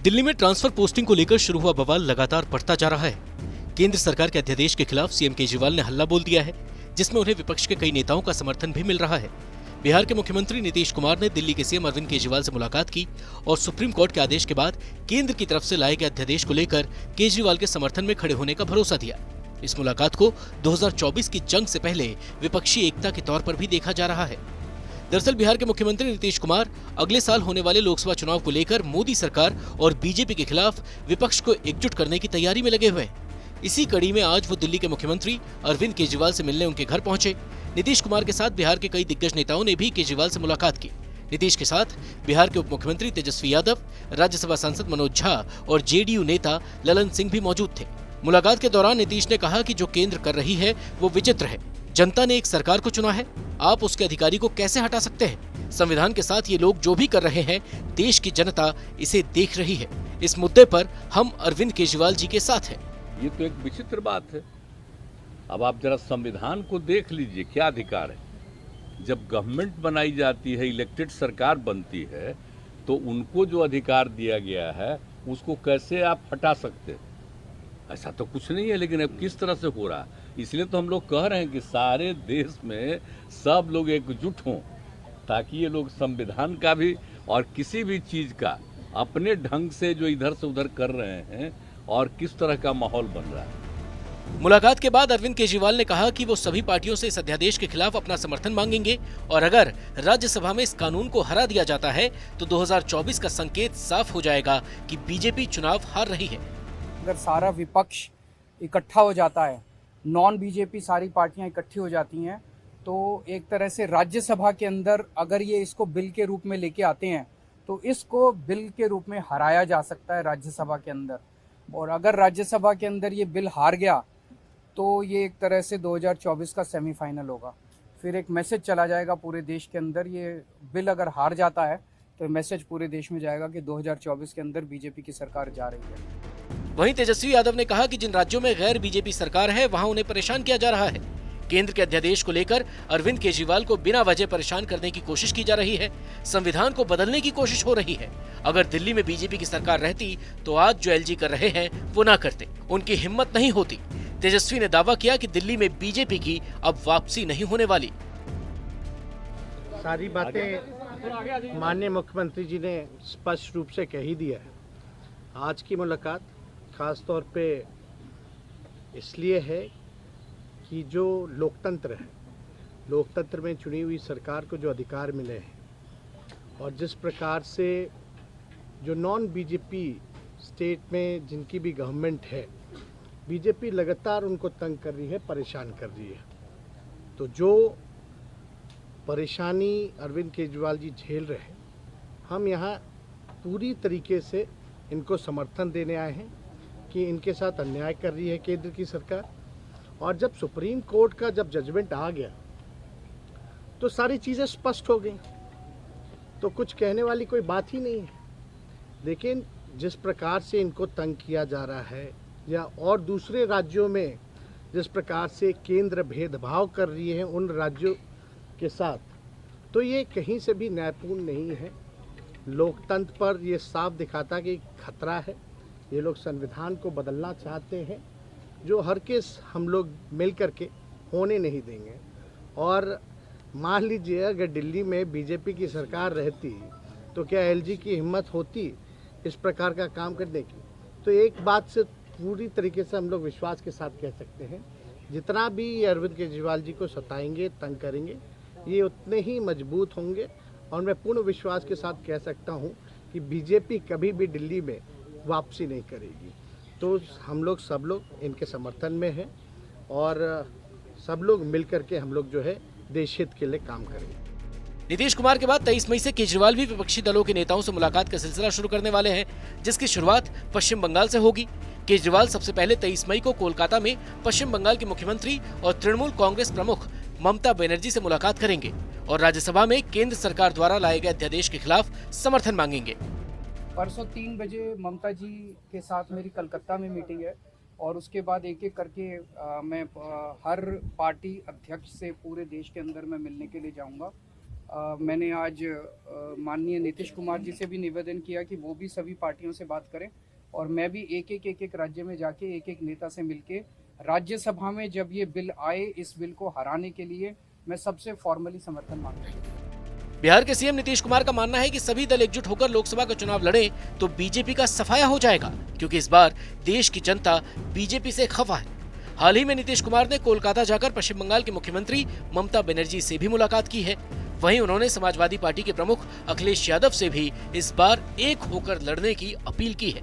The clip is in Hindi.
दिल्ली में ट्रांसफर पोस्टिंग को लेकर शुरू हुआ बवाल लगातार बढ़ता जा रहा है। केंद्र सरकार के अध्यादेश के खिलाफ सीएम केजरीवाल ने हल्ला बोल दिया है, जिसमें उन्हें विपक्ष के कई नेताओं का समर्थन भी मिल रहा है। बिहार के मुख्यमंत्री नीतीश कुमार ने दिल्ली के सीएम अरविंद केजरीवाल से मुलाकात की और सुप्रीम कोर्ट के आदेश के बाद केंद्र की तरफ से लाए गए अध्यादेश को लेकर केजरीवाल के समर्थन में खड़े होने का भरोसा दिया। इस मुलाकात को 2024 की जंग से पहले विपक्षी एकता के तौर पर भी देखा जा रहा है। दरअसल बिहार के मुख्यमंत्री नीतीश कुमार अगले साल होने वाले लोकसभा चुनाव को लेकर मोदी सरकार और बीजेपी के खिलाफ विपक्ष को एकजुट करने की तैयारी में लगे हुए हैं। इसी कड़ी में आज वो दिल्ली के मुख्यमंत्री अरविंद केजरीवाल से मिलने उनके घर पहुंचे। नीतीश कुमार के साथ बिहार के कई दिग्गज नेताओं ने भी केजरीवाल से मुलाकात की। नीतीश के साथ बिहार के उप मुख्यमंत्री तेजस्वी यादव, राज्यसभा सांसद मनोज झा और जेडीयू नेता ललन सिंह भी मौजूद थे। मुलाकात के दौरान नीतीश ने कहा कि जो केंद्र कर रही है वो विचित्र है। जनता ने एक सरकार को चुना है, आप उसके अधिकारी को कैसे हटा सकते हैं? संविधान के साथ ये लोग जो भी कर रहे हैं, देश की जनता इसे देख रही है। इस मुद्दे पर हम अरविंद केजरीवाल जी के साथ हैं। ये तो एक विचित्र बात है। अब आप जरा संविधान को देख लीजिए, क्या अधिकार है। जब गवर्नमेंट बनाई जाती है, इलेक्टेड सरकार बनती है, तो उनको जो अधिकार दिया गया है उसको कैसे आप हटा सकते हैं? ऐसा तो कुछ नहीं है। लेकिन अब किस तरह से हो रहा है, इसलिए तो हम लोग कह रहे हैं कि सारे देश में सब लोग एकजुट हों, ताकि ये लोग संविधान का भी और किसी भी चीज का अपने ढंग से जो इधर से उधर कर रहे हैं और किस तरह का माहौल बन रहा है। मुलाकात के बाद अरविंद केजरीवाल ने कहा कि वो सभी पार्टियों से इस अध्यादेश के खिलाफ अपना समर्थन मांगेंगे और अगर राज्यसभा में इस कानून को हरा दिया जाता है तो 2024 का संकेत साफ हो जाएगा कि बीजेपी चुनाव हार रही है। अगर सारा विपक्ष इकट्ठा हो जाता है, नॉन बीजेपी सारी पार्टियां इकट्ठी हो जाती हैं, तो एक तरह से राज्यसभा के अंदर अगर ये इसको बिल के रूप में लेके आते हैं तो इसको बिल के रूप में हराया जा सकता है राज्यसभा के अंदर। और अगर राज्यसभा के अंदर ये बिल हार गया तो ये एक तरह से 2024 का सेमीफाइनल होगा। फिर एक मैसेज चला जाएगा पूरे देश के अंदर। ये बिल अगर हार जाता है तो मैसेज पूरे देश में जाएगा कि 2024 के अंदर बीजेपी की सरकार जा रही है। वहीं तेजस्वी यादव ने कहा कि जिन राज्यों में गैर बीजेपी सरकार है वहां उन्हें परेशान किया जा रहा है। केंद्र के अध्यादेश को लेकर अरविंद केजरीवाल को बिना वजह परेशान करने की कोशिश की जा रही है। संविधान को बदलने की कोशिश हो रही है। अगर दिल्ली में बीजेपी की सरकार रहती तो आज जो एलजी कर रहे हैं वो ना करते, उनकी हिम्मत नहीं होती। तेजस्वी ने दावा किया कि दिल्ली में बीजेपी की अब वापसी नहीं होने वाली। सारी बातें माननीय मुख्यमंत्री जी ने स्पष्ट रूप से कह ही दिया है। आज की मुलाकात खास तौर पे इसलिए है कि जो लोकतंत्र है, लोकतंत्र में चुनी हुई सरकार को जो अधिकार मिले हैं और जिस प्रकार से जो नॉन बीजेपी स्टेट में जिनकी भी गवर्नमेंट है, बीजेपी लगातार उनको तंग कर रही है, परेशान कर रही है। तो जो परेशानी अरविंद केजरीवाल जी झेल रहे हैं, हम यहाँ पूरी तरीके से इनको समर्थन देने आए हैं कि इनके साथ अन्याय कर रही है केंद्र की सरकार। और जब सुप्रीम कोर्ट का जब जजमेंट आ गया तो सारी चीज़ें स्पष्ट हो गई, तो कुछ कहने वाली कोई बात ही नहीं है। लेकिन जिस प्रकार से इनको तंग किया जा रहा है या और दूसरे राज्यों में जिस प्रकार से केंद्र भेदभाव कर रही है उन राज्यों के साथ, तो ये कहीं से भी न्यायपूर्ण नहीं है। लोकतंत्र पर ये साफ दिखाता कि खतरा है। ये लोग संविधान को बदलना चाहते हैं, जो हर केस हम लोग मिल करके होने नहीं देंगे। और मान लीजिए अगर दिल्ली में बीजेपी की सरकार रहती तो क्या एलजी की हिम्मत होती इस प्रकार का काम करने की? तो एक बात से पूरी तरीके से हम लोग विश्वास के साथ कह सकते हैं, जितना भी अरविंद केजरीवाल जी को सताएंगे, तंग करेंगे, ये उतने ही मजबूत होंगे। और मैं पूर्ण विश्वास के साथ कह सकता हूँ कि बीजेपी कभी भी दिल्ली में वापसी नहीं करेगी। तो हम लोग सब लोग इनके समर्थन में हैं और सब लोग मिल करके हम लोग जो है देश हित के लिए काम करेंगे। नीतीश कुमार के बाद 23 मई से केजरीवाल भी विपक्षी दलों के नेताओं से मुलाकात का सिलसिला शुरू करने वाले हैं, जिसकी शुरुआत पश्चिम बंगाल से होगी। केजरीवाल सबसे पहले 23 मई को कोलकाता में पश्चिम बंगाल के मुख्यमंत्री और तृणमूल कांग्रेस प्रमुख ममता बनर्जी से मुलाकात करेंगे और राज्यसभा में केंद्र सरकार द्वारा लाए गए अध्यादेश के खिलाफ समर्थन मांगेंगे। परसों 3 बजे ममता जी के साथ मेरी कलकत्ता में मीटिंग है और उसके बाद एक एक करके मैं हर पार्टी अध्यक्ष से पूरे देश के अंदर मैं मिलने के लिए जाऊंगा मैंने आज माननीय नीतीश कुमार जी से भी निवेदन किया कि वो भी सभी पार्टियों से बात करें और मैं भी एक एक राज्य में जाके एक नेता से मिलके राज्यसभा में जब ये बिल आए, इस बिल को हराने के लिए मैं सबसे फॉर्मली समर्थन मांगता हूँ। बिहार के सीएम नीतीश कुमार का मानना है कि सभी दल एकजुट होकर लोकसभा का चुनाव लड़े तो बीजेपी का सफाया हो जाएगा, क्योंकि इस बार देश की जनता बीजेपी से खफा है। हाल ही में नीतीश कुमार ने कोलकाता जाकर पश्चिम बंगाल के मुख्यमंत्री ममता बनर्जी से भी मुलाकात की है। वहीं उन्होंने समाजवादी पार्टी के प्रमुख अखिलेश यादव से भी इस बार एक होकर लड़ने की अपील की है।